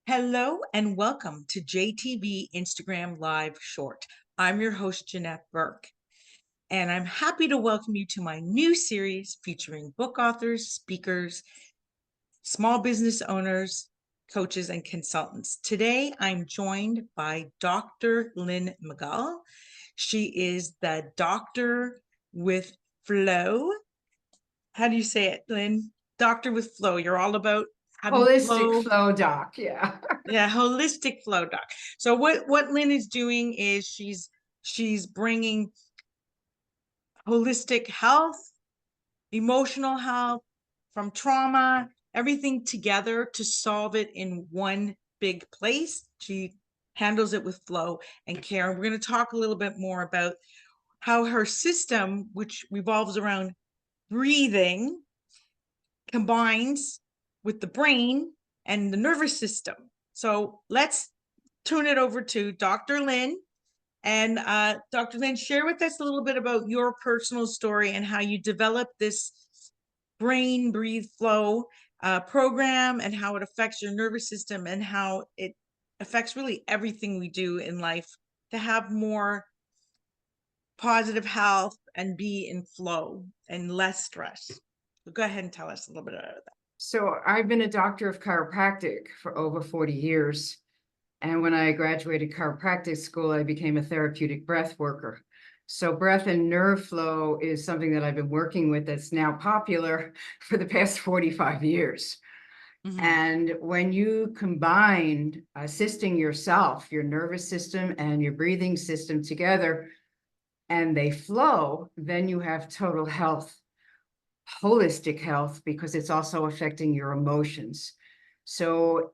Hello and welcome to JTV Instagram Live Short. I'm your host, Janette Burke, and I'm happy to welcome you to my new series featuring book authors, speakers, small business owners, coaches, and consultants. Today, I'm joined by Dr. Lynn Migdal. She is the doctor with flow. How do you say it, Lynn? Doctor with flow. You're all about having holistic flow doc. Yeah. Yeah, holistic flow doc. So what Lynn is doing is she's bringing holistic health, emotional health from trauma, everything together to solve it in one big place. She handles it with flow and care. We're going to talk a little bit more about how her system, which revolves around breathing, combines with the brain and the nervous system. So let's turn it over to Dr. Lynn. And Dr. Lynn, share with us a little bit about your personal story and how you developed this Brain Breathe Flow program and how it affects your nervous system and how it affects really everything we do in life to have more positive health and be in flow and less stress. So go ahead and tell us a little bit about that. So I've been a doctor of chiropractic for over 40 years. And when I graduated chiropractic school, I became a therapeutic breath worker. So breath and nerve flow is something that I've been working with that's now popular for the past 45 years. Mm-hmm. And when you combine assisting yourself, your nervous system and your breathing system together, and they flow, then you have total health, holistic health, because it's also affecting your emotions. So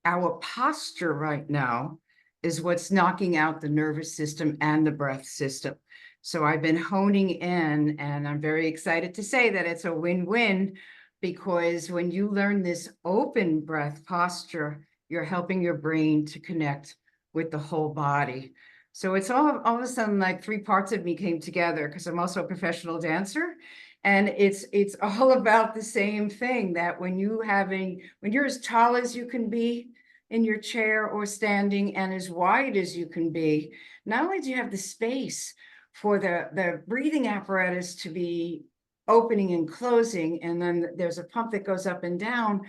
our posture right now is what's knocking out the nervous system and the breath system. So I've been honing in, and I'm very excited to say that it's a win-win, because when you learn this open breath posture, you're helping your brain to connect with the whole body. So it's all of a sudden like three parts of me came together, because I'm also a professional dancer. And it's all about the same thing, that when you're as tall as you can be in your chair or standing and as wide as you can be, not only do you have the space for the breathing apparatus to be opening and closing, and then there's a pump that goes up and down,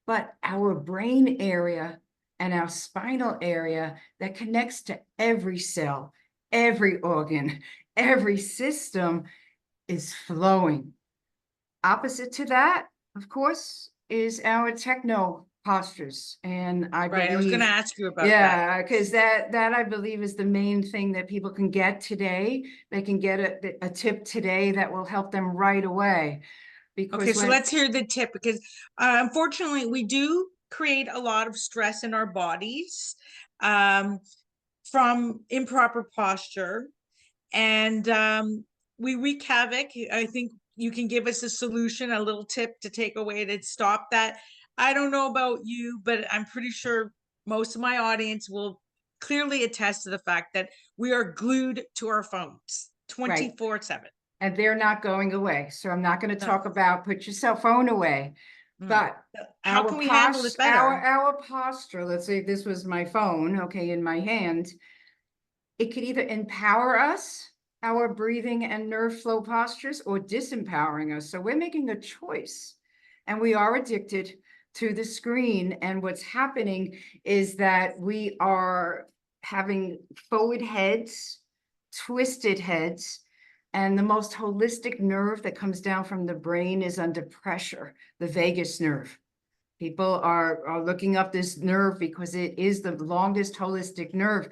but our brain area and our spinal area that connects to every cell, every organ, every system is flowing. Opposite to that, of course, is our techno postures. And I believe, I was going to ask you about that. Yeah, because that I believe is the main thing that people can get today. They can get a tip today that will help them right away. Okay, so let's hear the tip, because unfortunately we do create a lot of stress in our bodies from improper posture, and we wreak havoc. I think you can give us a solution, a little tip to take away to stop that. I don't know about you, but I'm pretty sure most of my audience will clearly attest to the fact that we are glued to our phones 24/7. And they're not going away. So I'm not going to talk about put your cell phone away. But how can we handle this better? Our posture, let's say this was my phone, okay, in my hand, it could either empower us, our breathing and nerve flow postures, or disempowering us. So we're making a choice, and we are addicted to the screen. And what's happening is that we are having forward heads, twisted heads, and the most holistic nerve that comes down from the brain is under pressure, the vagus nerve. People are looking up this nerve because it is the longest holistic nerve.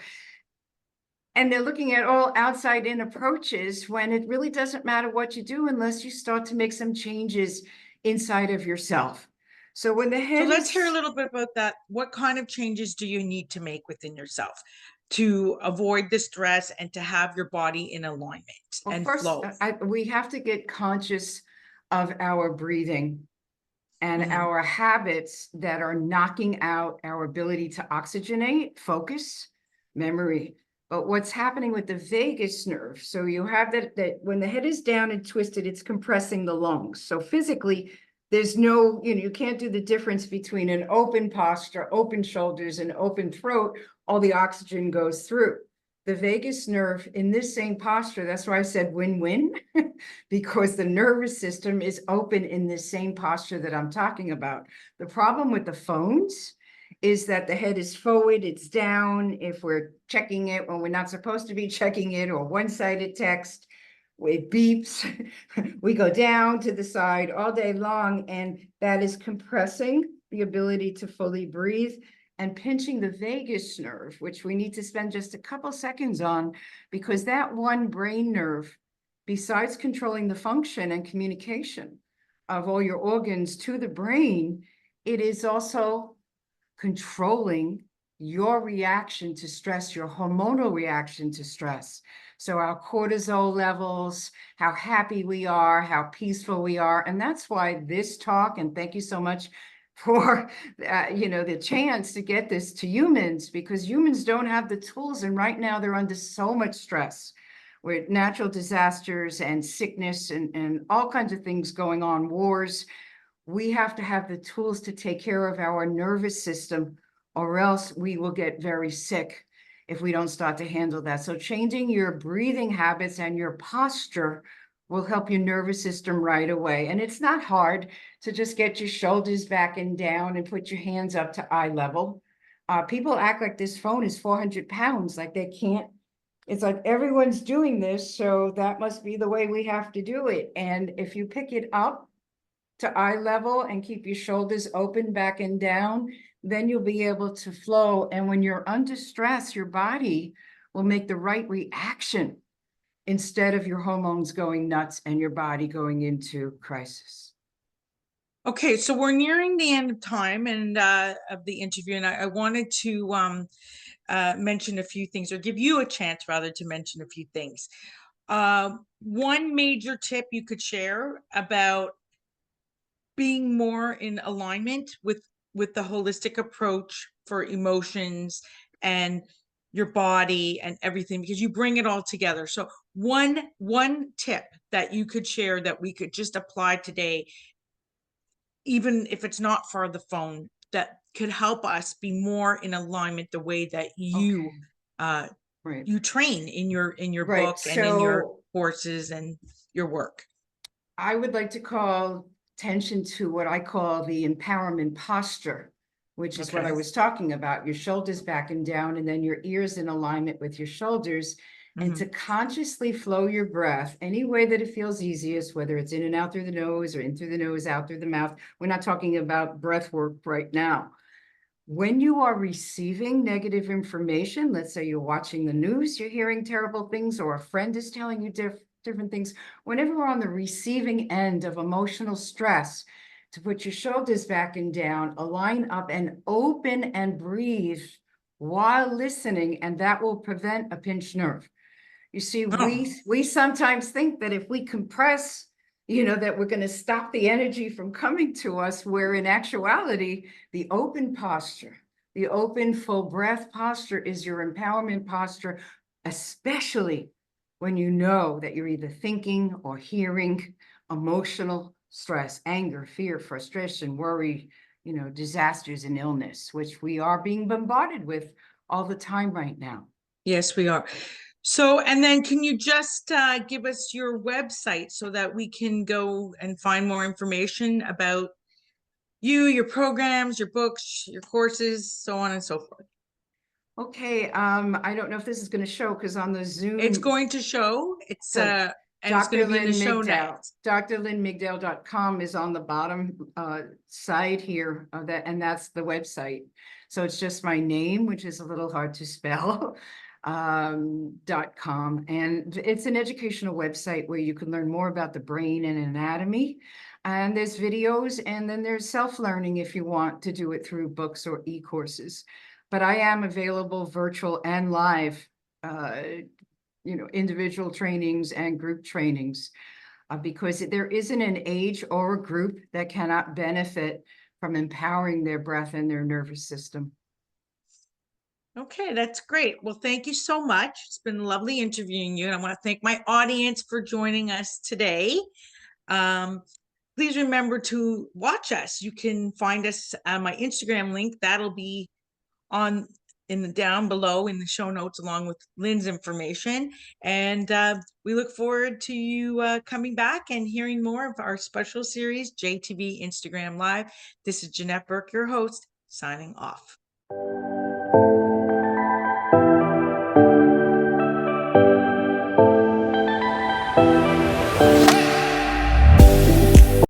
And they're looking at all outside-in approaches when it really doesn't matter what you do unless you start to make some changes inside of yourself. So when the head So let's hear a little bit about that. What kind of changes do you need to make within yourself to avoid the stress and to have your body in alignment and flow? We have to get conscious of our breathing and our habits that are knocking out our ability to oxygenate, focus, memory, But what's happening with the vagus nerve? So you have that when the head is down and twisted, it's compressing the lungs. So physically, there's no, you can't do the difference between an open posture, open shoulders, and open throat. All the oxygen goes through. The vagus nerve in this same posture, that's why I said win-win, because the nervous system is open in this same posture that I'm talking about. The problem with the phones is that the head is forward, it's down. If we're checking it when we're not supposed to be checking it, or one-sided text, it beeps, we go down to the side all day long, and that is compressing the ability to fully breathe and pinching the vagus nerve, which we need to spend just a couple seconds on, because that one brain nerve, besides controlling the function and communication of all your organs to the brain, it is also controlling your reaction to stress, your hormonal reaction to stress. So our cortisol levels, how happy we are, how peaceful we are. And that's why this talk, and thank you so much for the chance to get this to humans, because humans don't have the tools. And right now they're under so much stress with natural disasters and sickness and all kinds of things going on, wars. We have to have the tools to take care of our nervous system, or else we will get very sick if we don't start to handle that. So changing your breathing habits and your posture will help your nervous system right away. And it's not hard to just get your shoulders back and down and put your hands up to eye level. People act like this phone is 400 pounds, like they can't. It's like everyone's doing this, so that must be the way we have to do it. And if you pick it up to eye level and keep your shoulders open back and down, then you'll be able to flow. And when you're under stress, your body will make the right reaction instead of your hormones going nuts and your body going into crisis. Okay, so we're nearing the end of time and of the interview, and I wanted to mention a few things, or give you a chance rather to mention a few things. One major tip you could share about being more in alignment with the holistic approach for emotions and your body and everything, because you bring it all together. So one tip that you could share that we could just apply today, even if it's not for the phone, that could help us be more in alignment the way that you Right. you train in your Right. book and in your So courses and your work. I would like to call attention to what I call the empowerment posture, which is what I Okay. was talking about. Your shoulders back and down, and then your ears in alignment with your shoulders. And to consciously flow your breath any way that it feels easiest, whether it's in and out through the nose or in through the nose, out through the mouth. We're not talking about breath work right now. When you are receiving negative information, let's say you're watching the news, you're hearing terrible things, or a friend is telling you different things. Whenever we're on the receiving end of emotional stress, to put your shoulders back and down, align up and open and breathe while listening, and that will prevent a pinched nerve. You see, Oh, we sometimes think that if we compress, that we're going to stop the energy from coming to us, where in actuality, the open posture, the open full breath posture is your empowerment posture, especially when you know that you're either thinking or hearing emotional stress, anger, fear, frustration, worry, disasters and illness, which we are being bombarded with all the time right now. yes, we are. So, and then can you just give us your website so that we can go and find more information about you, your programs, your books, your courses, so on and so forth? Okay, I don't know if this is going to show, because on the Zoom. It's going to show. It's So and it's going Dr. to be in the Lynn show Migdal, notes. drlynnmigdal.com is on the bottom side here of that, and that's the website. So it's just my name, which is a little hard to spell, .com. And it's an educational website where you can learn more about the brain and anatomy. And there's videos, and then there's self-learning if you want to do it through books or e-courses. But I am available virtual and live, individual trainings and group trainings, because there isn't an age or a group that cannot benefit from empowering their breath and their nervous system. Okay, that's great. Well, thank you so much. It's been lovely interviewing you, and I want to thank my audience for joining us today. Um, please remember to watch us. You can find us on my Instagram link. That'll be on in the down below in the show notes along with Lynn's information. And we look forward to you coming back and hearing more of our special series, JTV Instagram Live. This is Janette Burke, your host, signing off.